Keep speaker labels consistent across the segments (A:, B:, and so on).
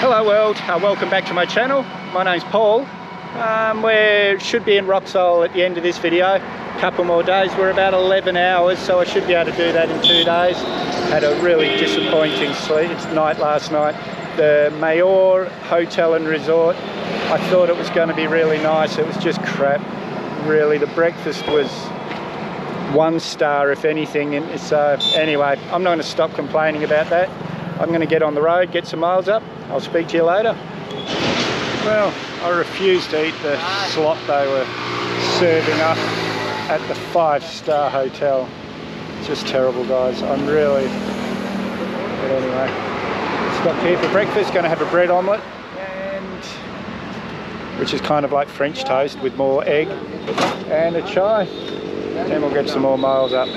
A: Hello world, welcome back to my channel. My name's Paul. We should be in Raxaul at the end of this video. A couple more days. We're about 11 hours, so I should be able to do that in 2 days. Had a really disappointing night last night. The Mayor Hotel and Resort, I thought it was going to be really nice. It was just crap, really. The breakfast was 1 star, if anything. And so anyway, I'm not going to stop complaining about that. I'm going to get on the road, get some miles up. I'll speak to you later. Well, I refused to eat the slop they were serving up at the 5-star hotel. Just terrible, guys. I'm really... But anyway, stopped here for breakfast. Going to have a bread omelette, which is kind of like French toast with more egg, and a chai. Then we'll get some more miles up.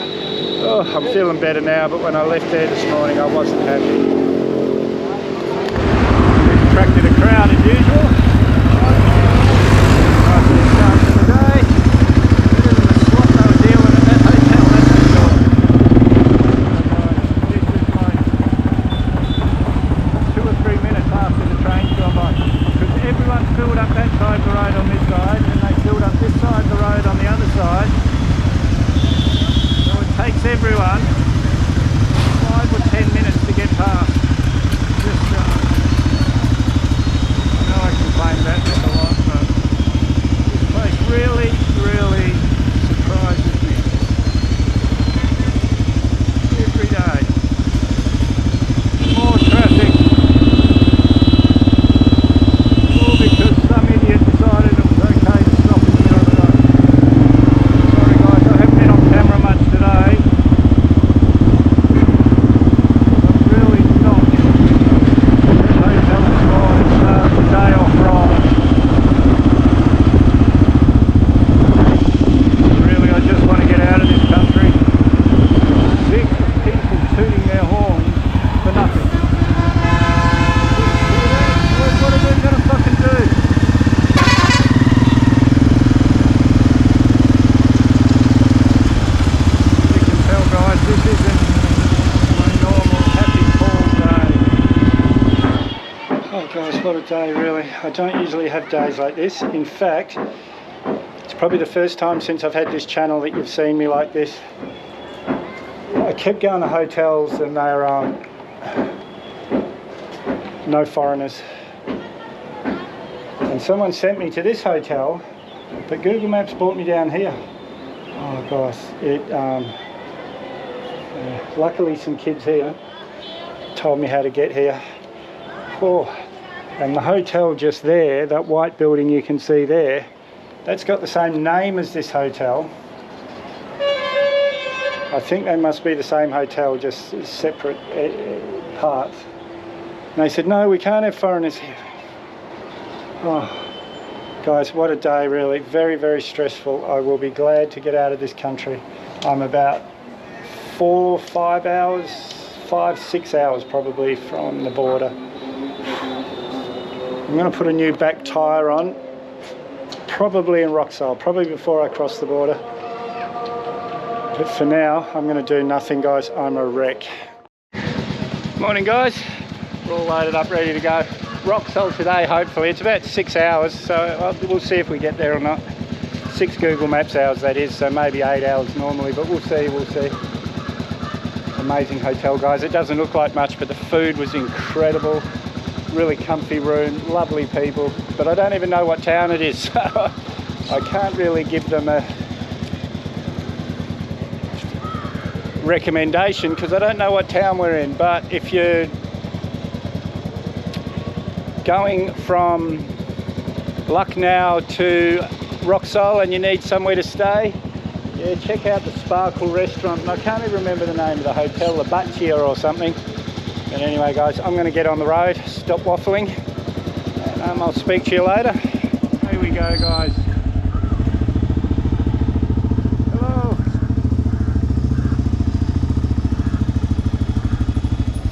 A: Oh, I'm feeling better now, but when I left there this morning, I wasn't happy. Attracted a crowd as usual. Nice little start to the day. Better than the slop they were dealing at that hotel, that's for sure. This is like 2 or 3 minutes after the train's gone by. Because everyone's filled up that side of the road on this side, and they filled up this side of the road on the other side. So it takes everyone 5 or 10 minutes to get past. About this a lot, but this place really surprises me every day. More traffic, all because some idiot decided it was okay to stop in the middle of the road. Sorry guys, I haven't been on camera much today. I'm really not. That hotel is fine, it starts the day off wrong. What a day, really. I don't usually have days like this. In fact, it's probably the first time since I've had this channel that you've seen me like this. I kept going to hotels and they're no foreigners. And someone sent me to this hotel, but Google Maps brought me down here. Oh gosh, luckily some kids here told me how to get here. Oh. And the hotel just there, that white building you can see there, that's got the same name as this hotel. I think they must be the same hotel, just separate parts. And they said, no, we can't have foreigners here. Oh, guys, what a day, really. Very stressful. I will be glad to get out of this country. I'm about 4 or 5 hours, 5, 6 hours probably from the border. I'm going to put a new back tyre on, probably in Raxaul, probably before I cross the border. But for now, I'm going to do nothing, guys. I'm a wreck. Morning, guys. We're all loaded up, ready to go. Raxaul today, hopefully. It's about 6 hours, so we'll see if we get there or not. 6 Google Maps hours, that is, so maybe 8 hours normally, but we'll see. Amazing hotel, guys. It doesn't look like much, but the food was incredible. Really comfy room, lovely people, but I don't even know what town it is, so I can't really give them a recommendation because I don't know what town we're in. But if you're going from Lucknow to Raxaul and you need somewhere to stay, yeah, check out the Sparkle restaurant. And I can't even remember the name of the hotel, the Baccia or something. But anyway, guys, I'm going to get on the road, stop waffling, and I'll speak to you later. Here we go, guys. Hello.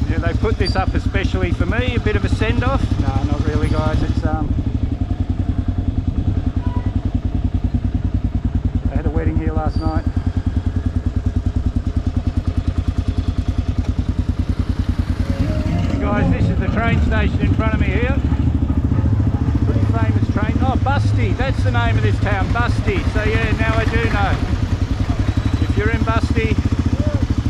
A: Yeah, they put this up especially for me, a bit of a send-off. No, not really, guys. It's I had a wedding here last night. Guys, this is the train station in front of me here. Pretty famous train. Oh, Busty, that's the name of this town, Busty. So yeah, now I do know. If you're in Busty,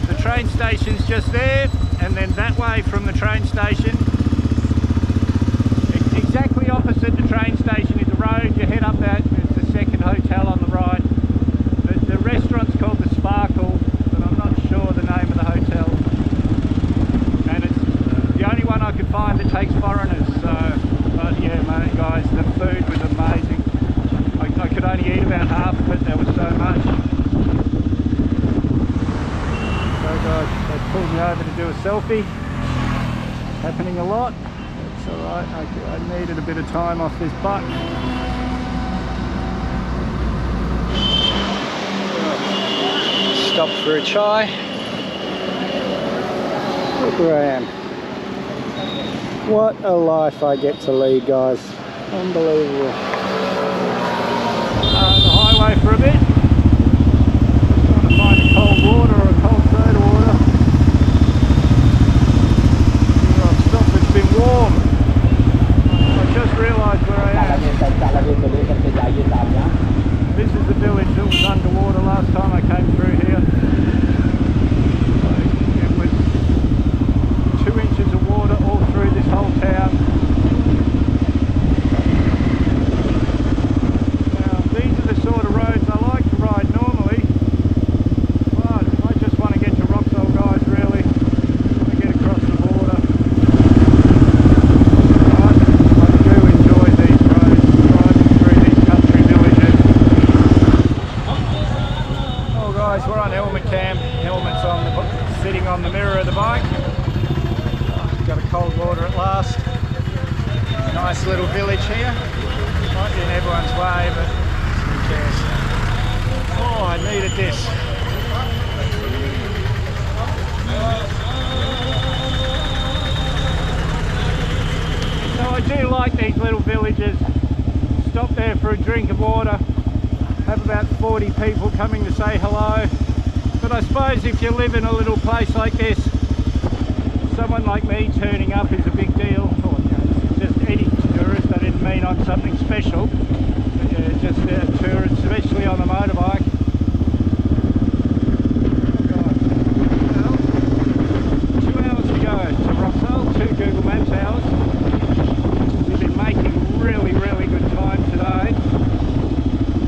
A: the train station's just there, and then that way from the train station, exactly opposite the train station is a road. You head up that, there's the second hotel on the right. The restaurant's called the Sparkle, but I'm not sure the name of the hotel. And it's the only one I could find that takes foreigners. So, but yeah, mate, guys, the food was amazing. I could only eat about half of it. There was so much. So guys, they pulled me over to do a selfie. Happening a lot. It's alright. I needed a bit of time off this butt. Stopped for a chai. Look where I am. What a life I get to lead, guys. Unbelievable. The highway for a bit. Trying to find a cold water or a cold soda water. I've stopped, it's been warm. I just realised where I am. This is the village that was underwater last time I came through here. It was 2 inches of water all through this whole town. Now these are the sort of roads I like to ride normally, but I just want to get to Raxaul, guys, really. I want to get across the border. I do enjoy these roads, driving through these country villages. Oh guys, we're on helmet cam. Helmet's on the sitting on the mirror of the bike. Got a cold water at last. Nice little village here. Might be in everyone's way, but who cares? Oh, I needed this. So I do like these little villages. Stop there for a drink of water. Have about 40 people coming to say hello. But I suppose if you live in a little place like this, someone like me turning up is a big deal. Or, you know, just any tourist. I didn't mean on something special. But yeah, just a tourist, especially on a motorbike. Well, 2 hours to go to Raxaul, 2 Google Maps hours. We've been making really good time today.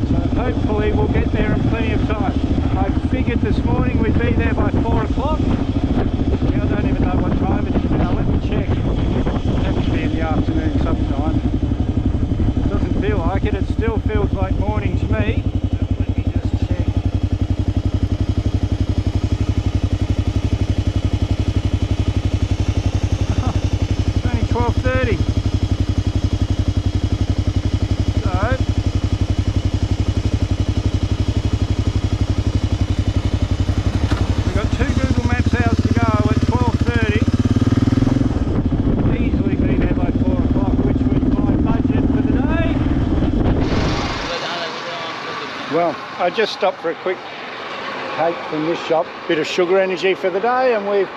A: So hopefully we'll get there in plenty of time. I figured this morning we'd be there by 4 o'clock. I don't even know what time it is now. Let me check. It'll have to be in the afternoon sometime. It doesn't feel like it. It still feels like morning to me. Let me just check. It's only 12:30. Well, I just stopped for a quick cake from this shop, bit of sugar energy for the day, and we've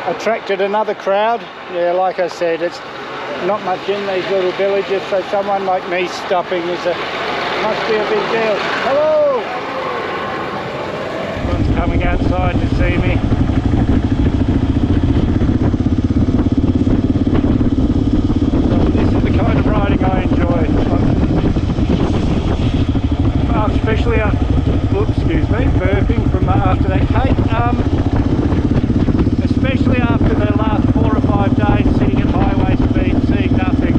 A: attracted another crowd. Yeah, like I said, it's not much in these little villages, so someone like me stopping must be a big deal. Hello! Everyone's coming outside to see me. This is the kind of riding I enjoy. Especially burping from after that cake. Especially after the last 4 or 5 days sitting at highway speed, seeing nothing.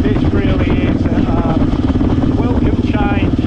A: This really is a welcome change.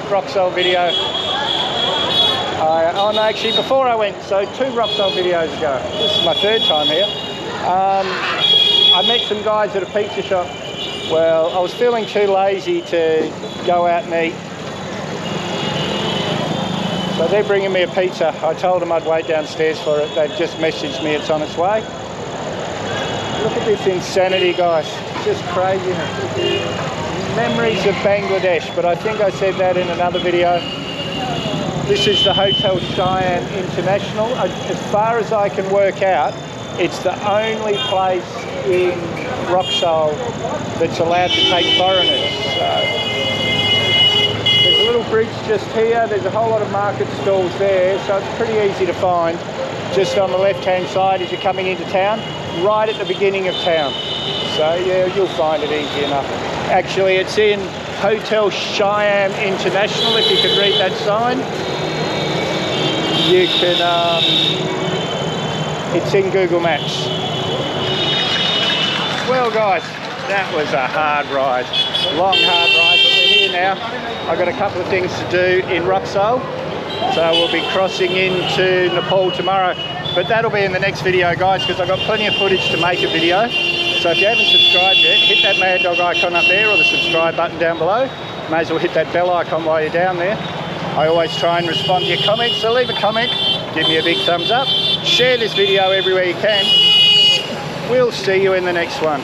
A: Raxaul video. Oh no, actually before I went, so 2 Raxaul videos ago, this is my 3rd time here, I met some guys at a pizza shop. Well, I was feeling too lazy to go out and eat, so they're bringing me a pizza. I told them I'd wait downstairs for it. They've just messaged me it's on its way. Look at this insanity, guys. It's just craziness. Memories of Bangladesh, but I think I said that in another video. This is the Hotel Cheyenne International. As far as I can work out, it's the only place in Raxaul that's allowed to take foreigners. There's a little bridge just here. There's a whole lot of market stalls there, so it's pretty easy to find. Just on the left-hand side as you're coming into town, right at the beginning of town. So yeah, you'll find it easy enough. Actually, it's in Hotel Cheyenne International, if you can read that sign. You can, it's in Google Maps. Well guys, that was a hard ride. Long, hard ride, but we're here now. I've got a couple of things to do in Raxaul. So we'll be crossing into Nepal tomorrow. But that'll be in the next video, guys, because I've got plenty of footage to make a video. So if you haven't subscribed yet, hit that Mad Dog icon up there or the subscribe button down below. May as well hit that bell icon while you're down there. I always try and respond to your comments, so leave a comment, give me a big thumbs up, share this video everywhere you can. We'll see you in the next one.